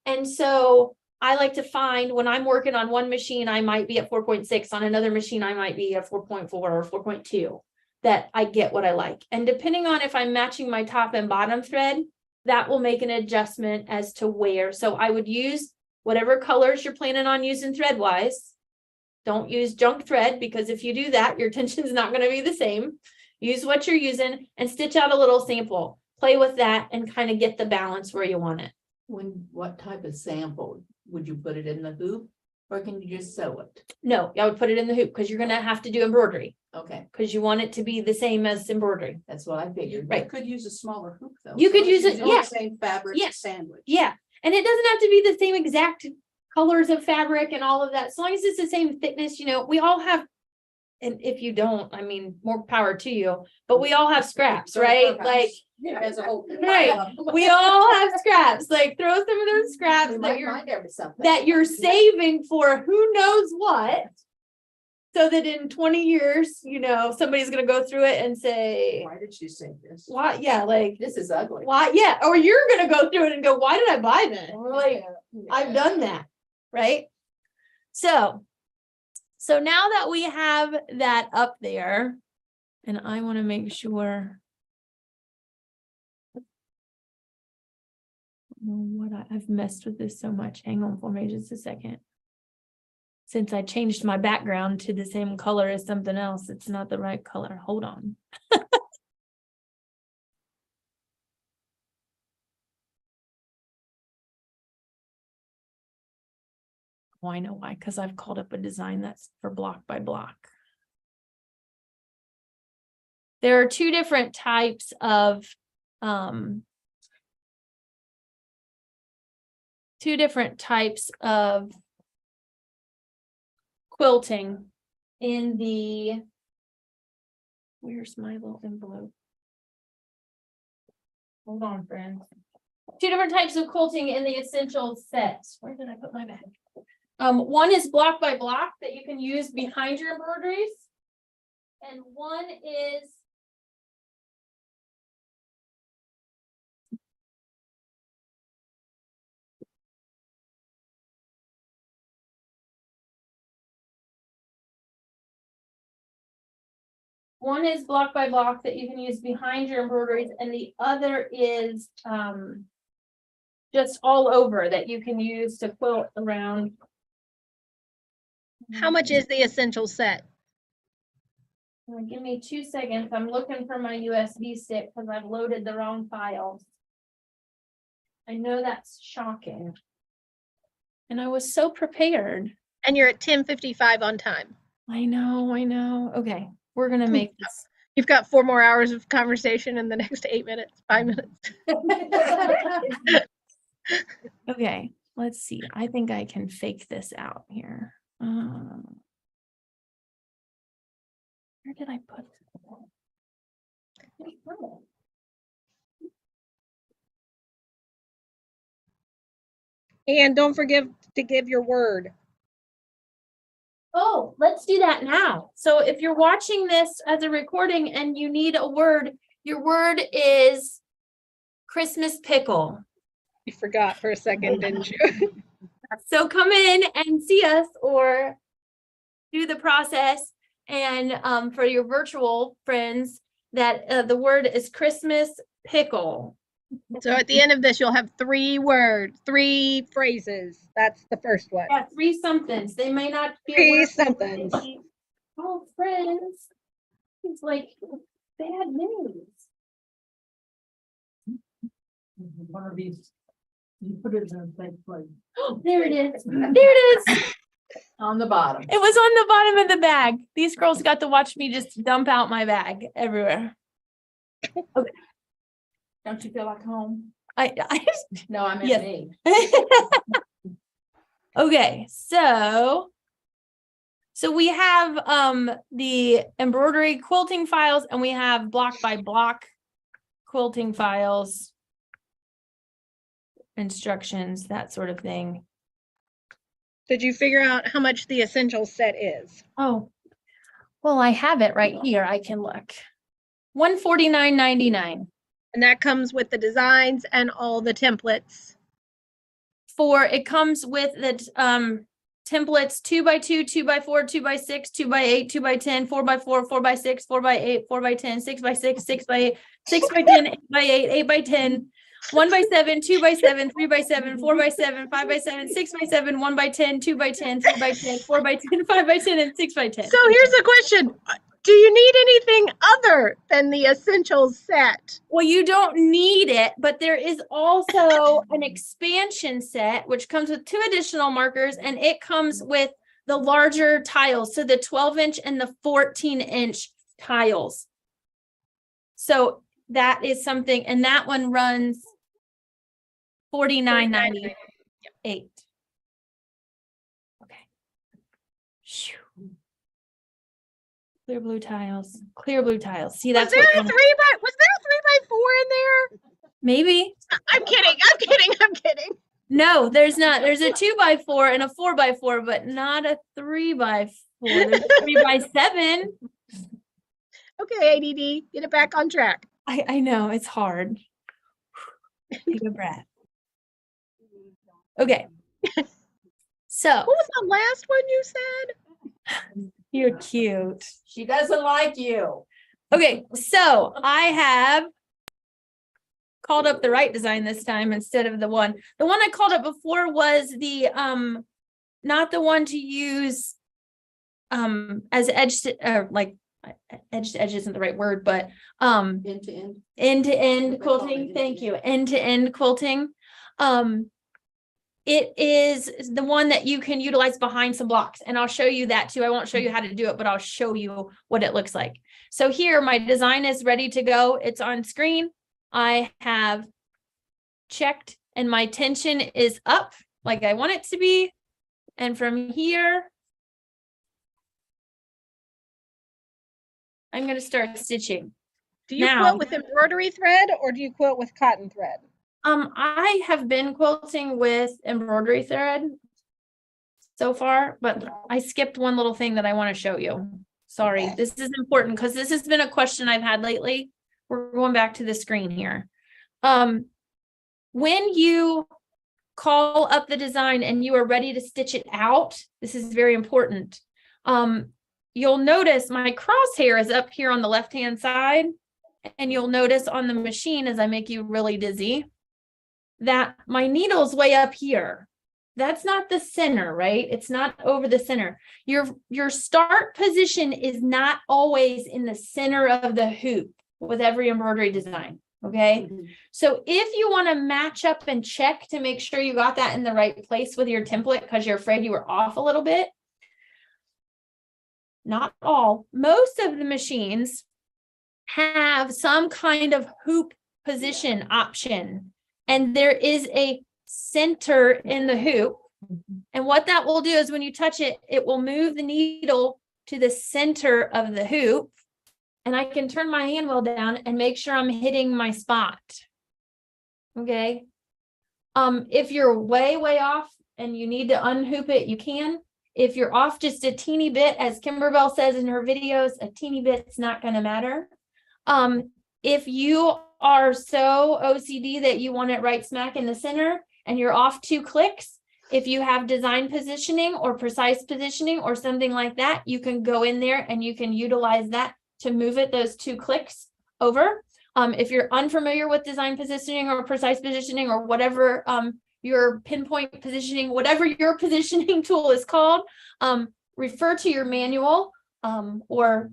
And so I like to find when I'm working on one machine, I might be at 4.6, on another machine, I might be at 4.4 or 4.2, that I get what I like. And depending on if I'm matching my top and bottom thread, that will make an adjustment as to where. So I would use whatever colors you're planning on using thread wise. Don't use junk thread, because if you do that, your tension is not going to be the same. Use what you're using and stitch out a little sample. Play with that and kind of get the balance where you want it. What type of sample? Would you put it in the hoop or can you just sew it? No, I would put it in the hoop because you're going to have to do embroidery, Okay, because you want it to be the same as embroidery. that's what I figured. Right. You could use a smaller hoop though. You could So use it's it, using yeah. the same fabric Yeah. sandwich. Yeah. And it doesn't have to be the same exact colors of fabric and all of that. As long as it's the same thickness, we all have, and if you don't, I mean, more power to you, but we all have scraps, So the right? clubhouse, Like, yeah, as a whole. Right. we all have scraps. Like, throw some of those scraps We that might you're find every something. that you're saving for who knows what, so that in 20 years, somebody's gonna go through it and say, Why did she say this? why? Yeah, like, This is ugly. why? Yeah, or you're gonna go through it and go, why did I buy that? And we're like, I've done that, right? So now that we have that up there, and I want to make sure I've messed with this so much. Hang on for me just a second. Since I changed my background to the same color as something else, it's not the right color. Hold on. Oh, I know why, because I've called up a design that's for block by block. There are two different types of quilting in the, where's my little envelope? Hold on, friends. Two different types of quilting in the essential sets. Where did I put my bag? One is block by block that you can use behind your embroideries. And one is block by block that you can use behind your embroideries, and the other is just all over that you can use to quilt around. How much is the essential set? Give me 2 seconds. I'm looking for my USB stick because I've loaded the wrong files. I know that's shocking. And I was so prepared. And you're at 10:55 on time. I know. Okay, we're gonna make this. You've got 4 more hours of conversation in the next 8 minutes, 5 minutes. Okay, let's see. I think I can fake this out here. Where did I put it? And don't forget to give your word. Oh, let's do that now. So if you're watching this as a recording and you need a word, your word is Christmas pickle. You forgot for a second, didn't you? So come in and see us or do the process. And for your virtual friends, that the word is Christmas pickle. So at the end of this, you'll have 3 words, 3 phrases. That's the first one. Yeah, 3 somethings. They may not be. 3 somethings. Oh, friends. It's like bad news. One of these, you put it in a safe place. There it is. There it is. On the bottom. It was on the bottom of the bag. These girls got to watch me just dump out my bag everywhere. Okay. Don't you feel like home? No, I meant Yes. me. Okay, so we have the embroidery quilting files, and we have block by block quilting files, instructions, that sort of thing. Did you figure out how much the essential set is? Oh, well, I have it right here. I can look. $149.99. And that comes with the designs and all the templates. it comes with the templates 2x2, 2x4, 2x6, 2x8, 2x10, 4x4, 4x6, 4x8, 4x10, 6x6, 6x8, 6x10, 8x8, 8x10, 1x7, 2x7, 3x7, 4x7, 5x7, 6x7, 1x10, 2x10, 3x10, 4x10, 5x10, and 6x10. So here's a question. Do you need anything other than the essentials set? Well, you don't need it, but there is also an expansion set, which comes with 2 additional markers, and it comes with the larger tiles. So the 12-inch and the 14-inch tiles. So that is something, and that one runs $49.98. Okay. Phew. Clear blue tiles. Clear blue tiles. See, that's was there what a 3x4 in there? maybe. I'm kidding. No, there's not. There's a 2x4 and a 4x4, but not a 3x4. There's a 3x7. Okay, ADD, get it back on track. I know it's hard. Take a breath. Okay. So What was the last one you said? you're cute. She doesn't like you. Okay, so I have called up the right design this time instead of the one. The one I called up before was the not the one to use as edge to, like edge to edge isn't the right word, but End to end. end-to-end quilting. Thank you. End-to-end quilting. It is the one that you can utilize behind some blocks, and I'll show you that too. I won't show you how to do it, but I'll show you what it looks like. So here my design is ready to go. It's on screen. I have checked and my tension is up like I want it to be. And from here, I'm going to start stitching. Do you Now- quilt with embroidery thread or do you quilt with cotton thread? I have been quilting with embroidery thread so far, but I skipped one little thing that I want to show you. Sorry, this is important because this has been a question I've had lately. We're going back to the screen here. When you call up the design and you are ready to stitch it out, this is very important. You'll notice my crosshair is up here on the left-hand side, and you'll notice on the machine as I make you really dizzy that my needle's way up here. That's not the center, right? It's not over the center. Your start position is not always in the center of the hoop with every embroidery design, okay? So if you want to match up and check to make sure you got that in the right place with your template because you're afraid you were off a little bit, not all, most of the machines have some kind of hoop position option. And there is a center in the hoop. And what that will do is when you touch it, it will move the needle to the center of the hoop. And I can turn my hand wheel down and make sure I'm hitting my spot. Okay. If you're way, way off and you need to unhoop it, you can. If you're off just a teeny bit, as Kimberbell says in her videos, a teeny bit's not going to matter. If you are so OCD that you want it right smack in the center and you're off 2 clicks, if you have design positioning or precise positioning or something like that, you can go in there and you can utilize that to move it those 2 clicks over. If you're unfamiliar with design positioning or precise positioning or whatever your pinpoint positioning, whatever your positioning tool is called, refer to your manual or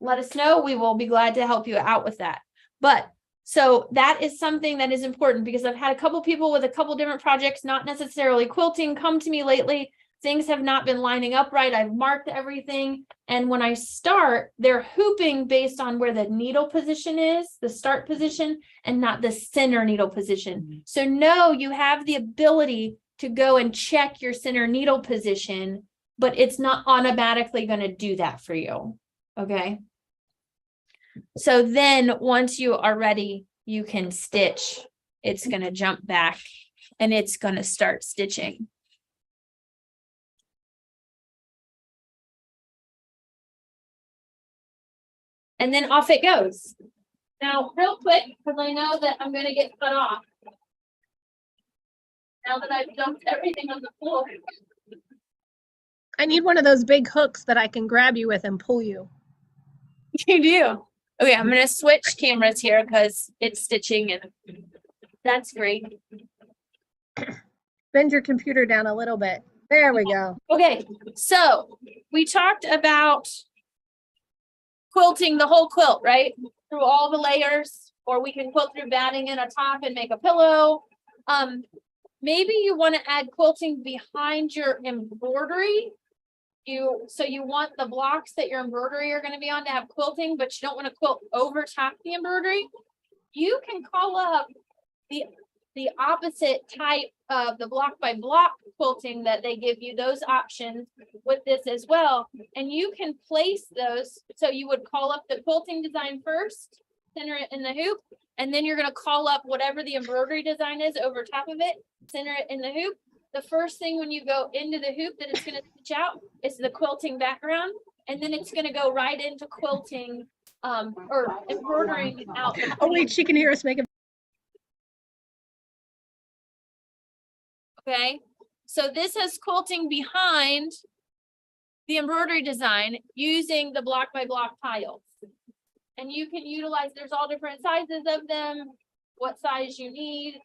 let us know. We will be glad to help you out with that. But so that is something that is important because I've had a couple people with a couple different projects, not necessarily quilting, come to me lately. Things have not been lining up right. I've marked everything. And when I start, they're hooping based on where the needle position is, the start position, and not the center needle position. So no, you have the ability to go and check your center needle position, but it's not automatically going to do that for you. Okay. So then once you are ready, you can stitch. It's going to jump back and it's going to start stitching. And then off it goes. Now, real quick, because I know that I'm going to get cut off. Now that I've dumped everything on the floor. I need one of those big hooks that I can grab you with and pull you. You do. Okay, I'm gonna switch cameras here because it's stitching and that's great. Bend your computer down a little bit. There we go. Okay, so we talked about quilting the whole quilt, right? Through all the layers, or we can quilt through batting in a top and make a pillow. Maybe you want to add quilting behind your embroidery. So you want the blocks that your embroidery are going to be on to have quilting, but you don't want to quilt over top the embroidery. You can call up the opposite type of the block by block quilting that they give you, those options with this as well. And you can place those. So you would call up the quilting design first, center it in the hoop, and then you're going to call up whatever the embroidery design is over top of it, center it in the hoop. The first thing when you go into the hoop that it's going to stitch out is the quilting background, and then it's going to go right into quilting or embroidering out. Oh wait, she can hear us make a. Okay, so this has quilting behind the embroidery design using the block by block tiles. And you can utilize, there's all different sizes of them, what size you need.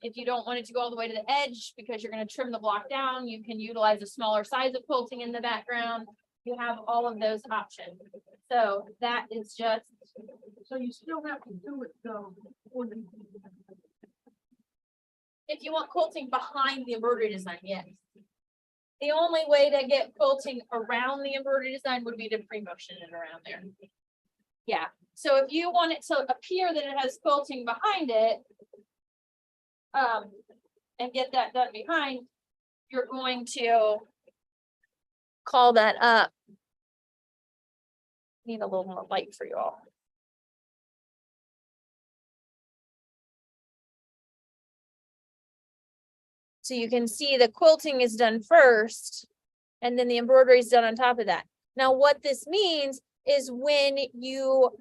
If you don't want it to go all the way to the edge because you're going to trim the block down, you can utilize a smaller size of quilting in the background. You have all of those options. So that is just. So you still have to do it though. If you want quilting behind the embroidery design, yes. The only way to get quilting around the embroidery design would be to pre-motion it around there. Yeah, so if you want it to appear that it has quilting behind it, and get that done behind, you're going to call that up. Need a little more light for you all. So you can see the quilting is done first, and then the embroidery is done on top of that. Now, what this means is when you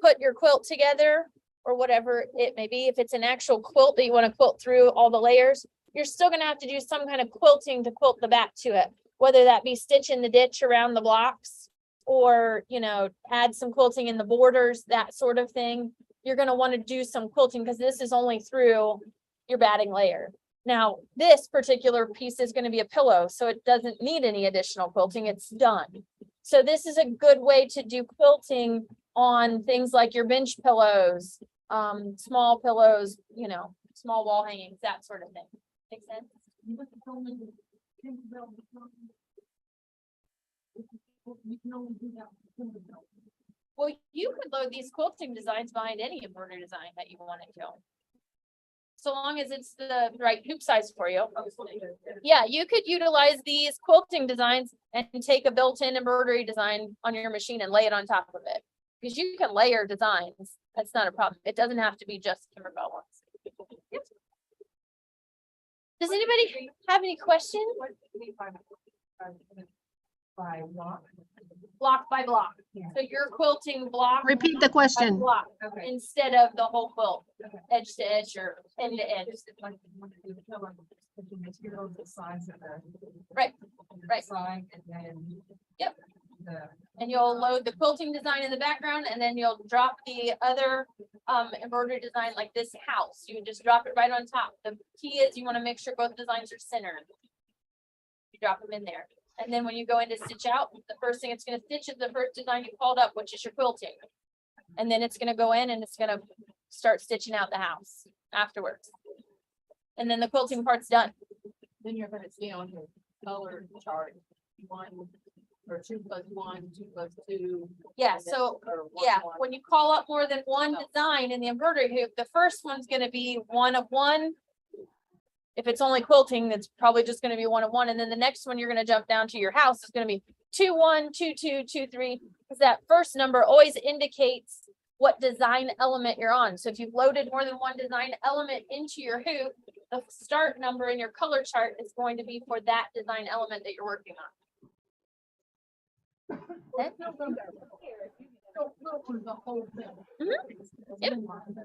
put your quilt together, or whatever it may be, if it's an actual quilt that you want to quilt through all the layers, you're still going to have to do some kind of quilting to quilt the back to it, whether that be stitch in the ditch around the blocks, or, you know, add some quilting in the borders, that sort of thing. You're going to want to do some quilting because this is only through your batting layer. Now, this particular piece is going to be a pillow, so it doesn't need any additional quilting. It's done. So this is a good way to do quilting on things like your bench pillows, small pillows, you know, small wall hangings, that sort of thing. Make sense? You can only do that with Kimberbell. Well, you could load these quilting designs behind any embroidery design that you wanted to. So long as it's the right hoop size for you. Yeah, you could utilize these quilting designs and take a built-in embroidery design on your machine and lay it on top of it. Because you can layer designs. That's not a problem. It doesn't have to be just Kimberbell ones. Yep. Does anybody have any questions? By block. Block by block. So you're quilting block. Repeat the by question. block Okay. instead of the whole quilt, edge to edge or end to end. The size of the. Right, right. Side and then. Yep. The. And you'll load the quilting design in the background, and then you'll drop the other embroidery design like this house. You would just drop it right on top. The key is you want to make sure both designs are centered. You drop them in there. And then when you go in to stitch out, the first thing it's going to stitch is the first design you called up, which is your quilting. And then it's going to go in and it's going to start stitching out the house afterwards. And then the quilting part's done. Then you're gonna see on your color chart, 1 or 2 + 1, 2 + 2. Yeah, and then- so or one, yeah, one. when you call up more than one design in the embroidery hoop, the first one's going to be 1 of 1. If it's only quilting, it's probably just going to be 1 of 1. And then the next one you're going to jump down to your house is going to be 2 1 2 2 2 3, because that first number always indicates what design element you're on. So if you've loaded more than one design element into your hoop, the start number in your color chart is going to be for that design element that you're working on. Okay? The whole thing. Yep.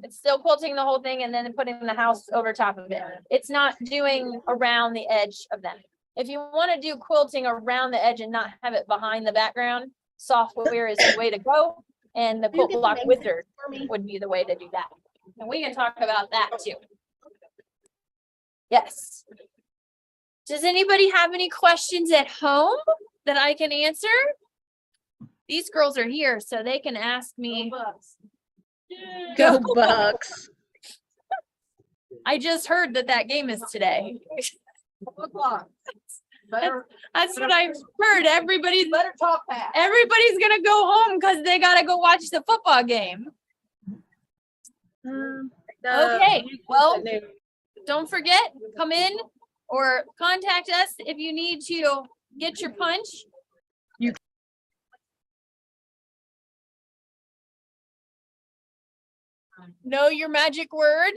It's still quilting the whole thing and then putting the house over top of it. It's not doing around the edge of them. If you want to do quilting around the edge and not have it behind the background, software is the way to go. And the You Quilt get the Block names Wizard for me. would be the way to do that. And we can talk about that too. Yes. Does anybody have any questions at home that I can answer? These girls are here, so they can ask me. Go Bucks. I just heard that game is today. Better, That's what I've heard. Everybody's better talk fast. gonna go home because they gotta go watch the football game. Okay, well, don't forget, come in or contact us if you need to get your punch. Know your magic word.